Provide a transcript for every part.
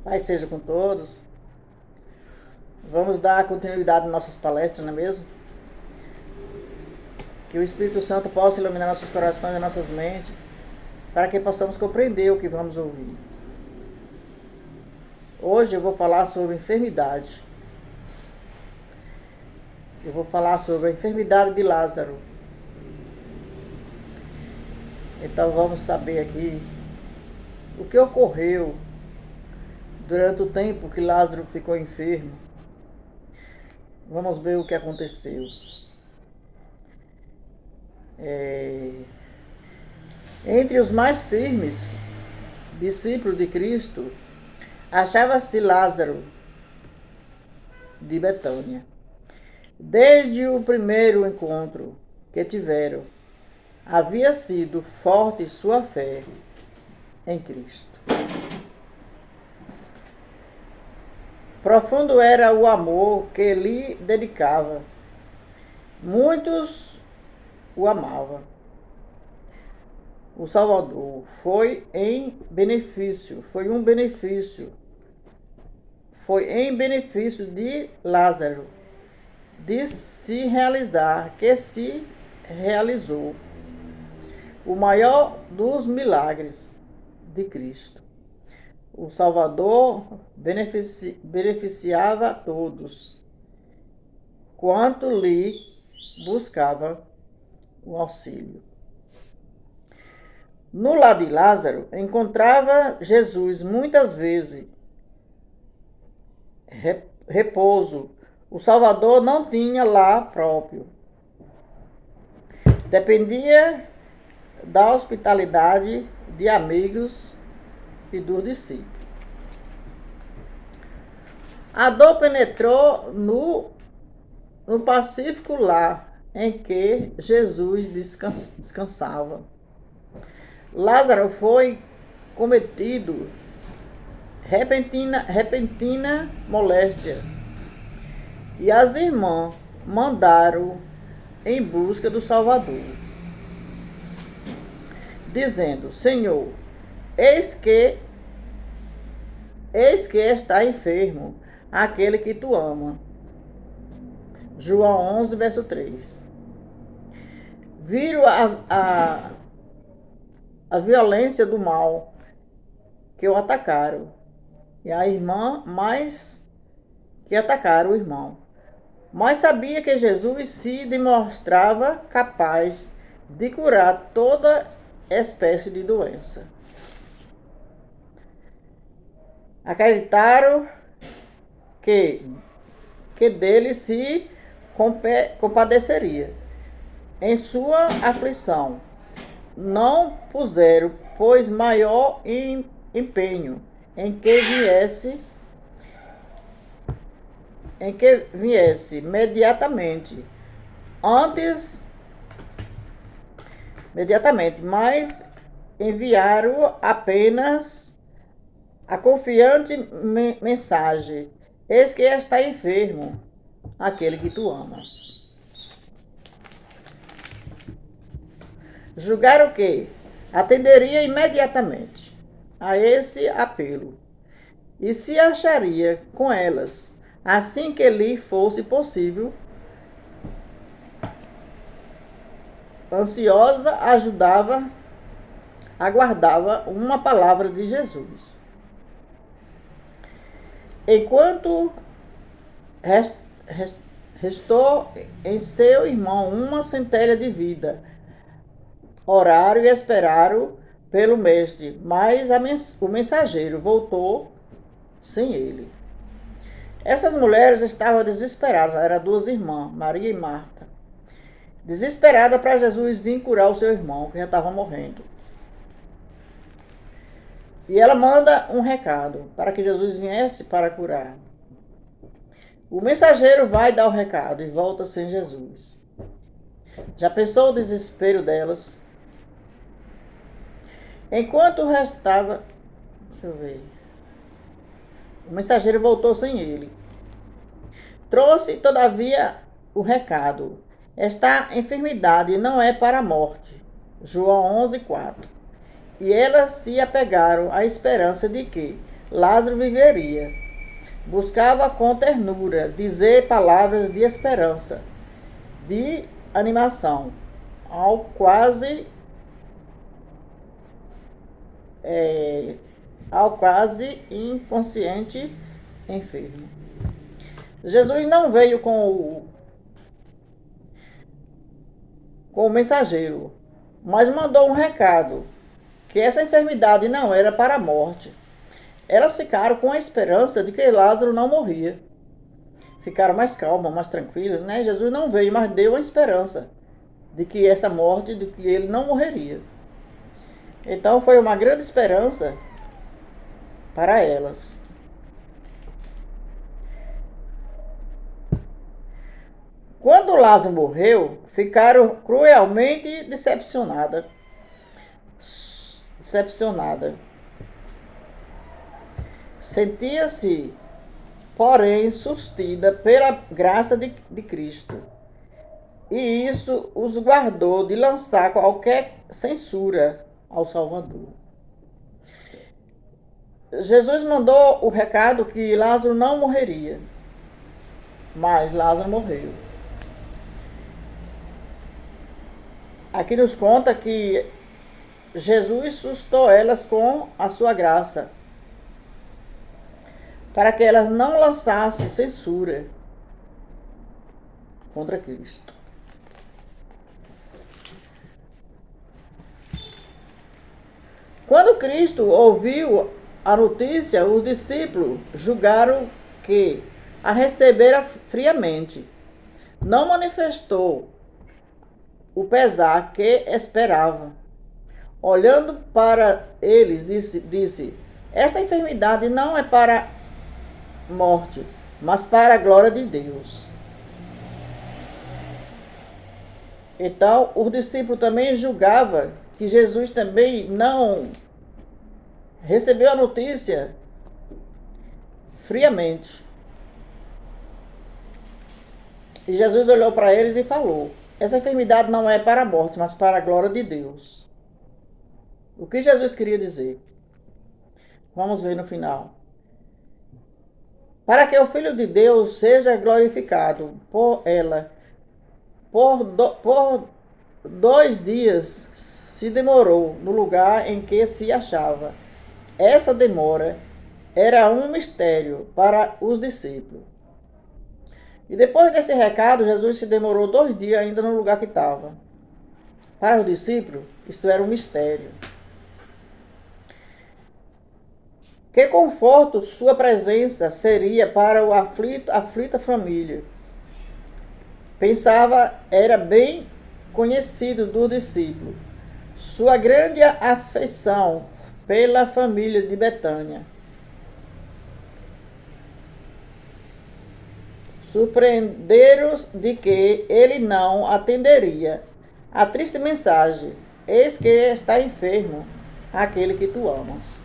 Paz seja com todos. Vamos dar continuidade às nossas palestras, não é mesmo? Que o Espírito Santo possa iluminar nossos corações e nossas mentes, para que possamos compreender o que vamos ouvir. Hoje eu vou falar sobre enfermidade. Eu vou falar sobre a enfermidade de Lázaro. Então vamos saber aqui o que ocorreu durante o tempo que Lázaro ficou enfermo. Vamos ver o que aconteceu. Entre os mais firmes discípulos de Cristo, achava-se Lázaro de Betânia. Desde o primeiro encontro que tiveram, havia sido forte sua fé em Cristo. Profundo era o amor que lhe dedicava. Muitos o amavam. O Salvador foi em benefício de Lázaro, de se realizar, que se realizou o maior dos milagres de Cristo. O Salvador beneficiava a todos, quanto lhe buscava o auxílio. No lar de Lázaro, encontrava Jesus muitas vezes repouso. O Salvador não tinha lar próprio. Dependia da hospitalidade de amigos e dos discípulos. A dor penetrou no pacífico lar em que Jesus descansava. Lázaro foi cometido repentina moléstia, e as irmãs mandaram em busca do Salvador, dizendo: Senhor, eis que está enfermo aquele que tu ama. João 11, verso 3. Viram a violência do mal que o atacaram, e a irmã mais que atacaram o irmão. Mas sabia que Jesus se demonstrava capaz de curar toda espécie de doença. Acreditaram que dele se compadeceria em sua aflição. Não puseram, pois, maior empenho em que viesse imediatamente, mas enviaram apenas a confiante mensagem: eis que está enfermo aquele que tu amas. Julgaram que atenderia imediatamente a esse apelo e se acharia com elas assim que lhe fosse possível. Ansiosa, aguardava uma palavra de Jesus. Enquanto restou em seu irmão uma centelha de vida, oraram e esperaram pelo mestre, mas o mensageiro voltou sem ele. Essas mulheres estavam desesperadas, eram duas irmãs, Maria e Marta, desesperada para Jesus vir curar o seu irmão, que já estava morrendo. E ela manda um recado para que Jesus viesse para curar. O mensageiro vai dar o recado e volta sem Jesus. Já pensou o desespero delas? Enquanto restava... O mensageiro voltou sem ele. Trouxe, todavia, o recado: esta enfermidade não é para a morte. João 11, 4. E elas se apegaram à esperança de que Lázaro viveria. Buscava com ternura dizer palavras de esperança, de animação, ao quase inconsciente enfermo. Jesus não veio com o mensageiro, mas mandou um recado, que essa enfermidade não era para a morte. Elas ficaram com a esperança de que Lázaro não morria. Ficaram mais calmas, mais tranquilas, né? Jesus não veio, mas deu a esperança de que essa morte, de que ele não morreria. Então foi uma grande esperança para elas. Quando Lázaro morreu, ficaram cruelmente decepcionadas. Sentia-se, porém, sustida pela graça de Cristo. E isso os guardou de lançar qualquer censura ao Salvador. Jesus mandou o recado que Lázaro não morreria, mas Lázaro morreu. Aqui nos conta que Jesus sustou elas com a sua graça, para que elas não lançassem censura contra Cristo. Quando Cristo ouviu a notícia, os discípulos julgaram que a recebera friamente. Não manifestou o pesar que esperava. Olhando para eles, disse: esta enfermidade não é para a morte, mas para a glória de Deus. Então, os discípulos também julgavam que Jesus também não recebeu a notícia friamente. E Jesus olhou para eles e falou: essa enfermidade não é para a morte, mas para a glória de Deus. O que Jesus queria dizer? Vamos ver no final. Para que o Filho de Deus seja glorificado por ela. Por 2 dias se demorou no lugar em que se achava. Essa demora era um mistério para os discípulos. E depois desse recado, Jesus se demorou 2 dias ainda no lugar que estava. Para os discípulos, isto era um mistério. Que conforto sua presença seria para a aflita família. Pensava, era bem conhecido do discípulo, sua grande afeição pela família de Betânia. Surpreenderam-os de que ele não atenderia a triste mensagem: eis que está enfermo aquele que tu amas.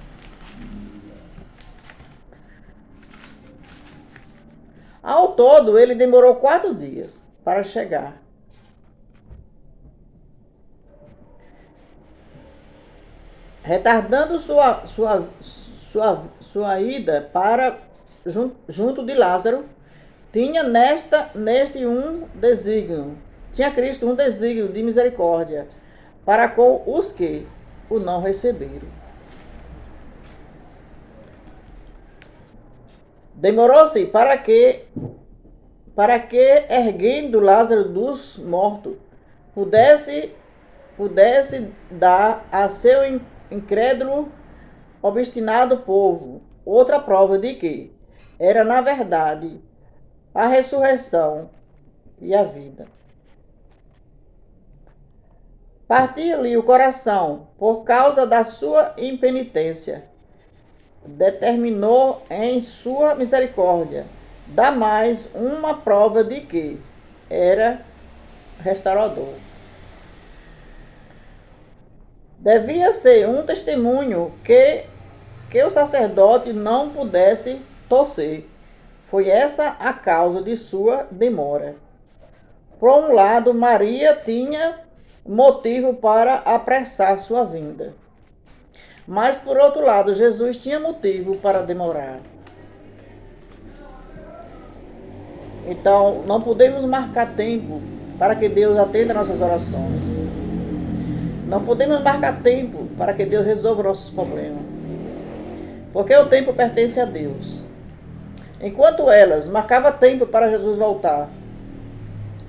Ao todo, ele demorou 4 dias para chegar. Retardando sua ida para junto de Lázaro, tinha Cristo um desígnio de misericórdia para com os que o não receberam. Demorou-se para que, erguendo Lázaro dos mortos, pudesse dar a seu incrédulo, obstinado povo outra prova de que era, na verdade, a ressurreição e a vida. Partiu-lhe o coração por causa da sua impenitência. Determinou em sua misericórdia dar mais uma prova de que era restaurador. Devia ser um testemunho que o sacerdote não pudesse torcer. Foi essa a causa de sua demora. Por um lado, Maria tinha motivo para apressar sua vinda. Mas, por outro lado, Jesus tinha motivo para demorar. Então, não podemos marcar tempo para que Deus atenda nossas orações. Não podemos marcar tempo para que Deus resolva nossos problemas. Porque o tempo pertence a Deus. Enquanto elas marcavam tempo para Jesus voltar,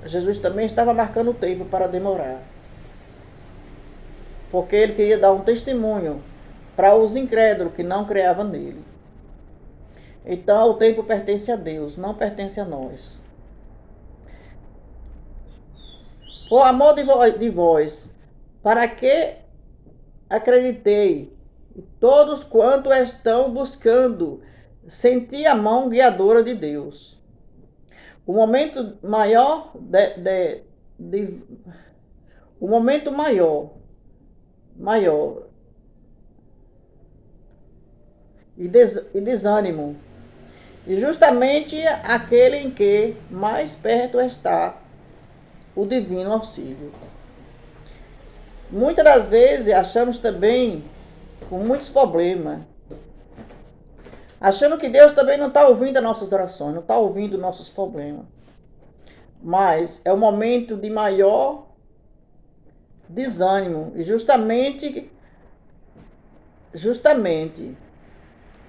Jesus também estava marcando tempo para demorar. Porque ele queria dar um testemunho para os incrédulos que não creavam nele. Então, o tempo pertence a Deus, não pertence a nós. Por amor de vós, para que acreditei, todos quanto estão buscando sentir a mão guiadora de Deus. O momento maior o momento maior e desânimo, e justamente aquele em que mais perto está o divino auxílio. Muitas das vezes achamos também com muitos problemas, achando que Deus também não está ouvindo as nossas orações, não está ouvindo nossos problemas. Mas é o momento de maior desânimo, e justamente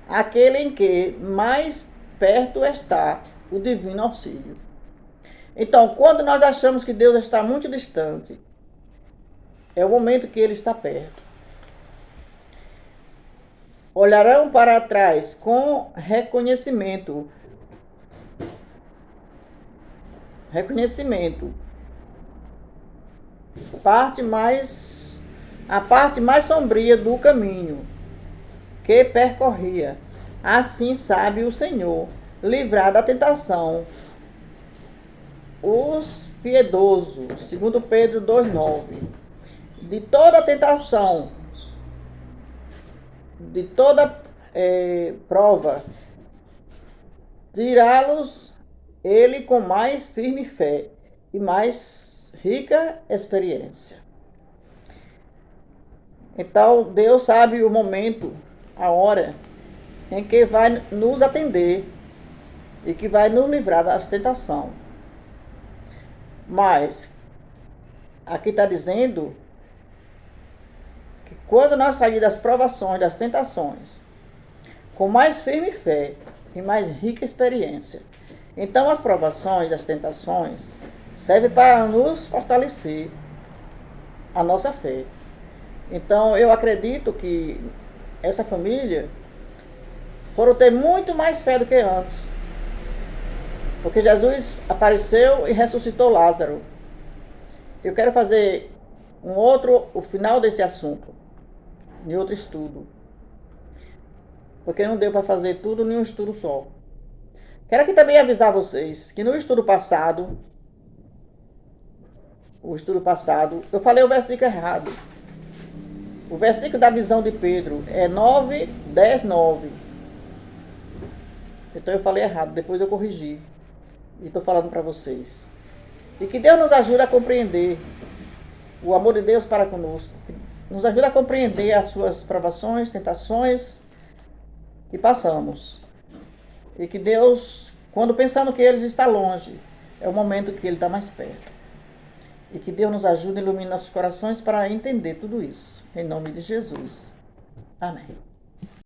aquele em que mais perto está o divino auxílio. Então, quando nós achamos que Deus está muito distante, é o momento que ele está perto. Olharão para trás com reconhecimento. A parte mais sombria do caminho que percorria. Assim sabe o Senhor livrar da tentação os piedosos. 2 Pedro 2,9. De toda tentação, de toda prova, tirá-los ele com mais firme fé e mais rica experiência. Então, Deus sabe o momento, a hora em que vai nos atender e que vai nos livrar das tentações. Mas, aqui está dizendo que quando nós sairmos das provações, das tentações, com mais firme fé e mais rica experiência, então as provações, as tentações, servem para nos fortalecer a nossa fé. Então, eu acredito que essa família foram ter muito mais fé do que antes. Porque Jesus apareceu e ressuscitou Lázaro. Eu quero fazer o final desse assunto, em outro estudo. Porque não deu para fazer tudo em um estudo só. Quero aqui também avisar vocês que no estudo passado, eu falei o versículo errado. O versículo da visão de Pedro é 9, 10, 9. Então eu falei errado, depois eu corrigi. E estou falando para vocês. E que Deus nos ajude a compreender o amor de Deus para conosco. Nos ajude a compreender as suas provações, tentações que passamos. E que Deus, quando pensamos que Ele está longe, é o momento que Ele está mais perto. E que Deus nos ajude a iluminar nossos corações para entender tudo isso. Em nome de Jesus. Amém.